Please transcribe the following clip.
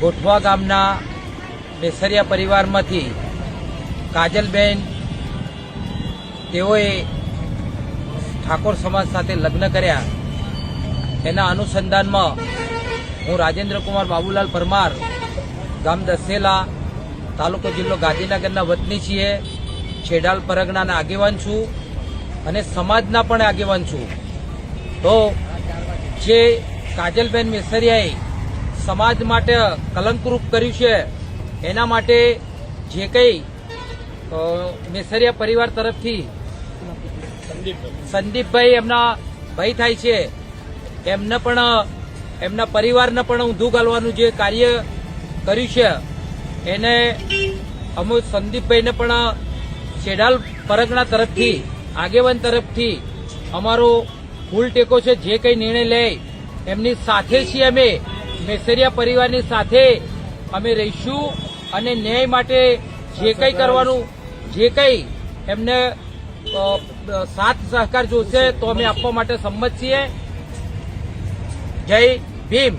ગોઠવા ગામના મેસરિયા પરિવારમાંથી કાજલબેન તેઓએ ઠાકોર સમાજ સાથે લગ્ન કર્યા. એના અનુસંધાનમાં હું રાજેન્દ્રકુમાર બાબુલાલ પરમાર, ગામ દસેલા, તાલુકો જિલ્લો ગાંધીનગરના વતની છીએ. છેડાલ પરગણાના આગેવાન છું અને સમાજના પણ આગેવાન છું. તો જે કાજલબેન મેસરિયાએ સમાજ માટે કલંકરૂપ કર્યું છે, એના માટે જે કંઈ મેસરિયા પરિવાર તરફથી સંદીપભાઈ એમના ભાઈ થાય છે, એમને પણ એમના પરિવારને પણ ઊંધું ગાલવાનું જે કાર્ય કર્યું છે, એને અમે સંદીપભાઈને પણ છેડાલ પરગણા તરફથી, આગેવાન તરફથી અમારો ફૂલ ટેકો છે. જે કંઈ નિર્ણય લે એમની સાથે છીએ. અમે મેસરિયા પરિવારની સાથે અમે રહીશું અને ન્યાય માટે જે કંઈ કરવાનું, જે કંઈ એમને સાથ સહકાર જોશે તો અમે આપવા માટે સંમત છીએ. જય ભીમ.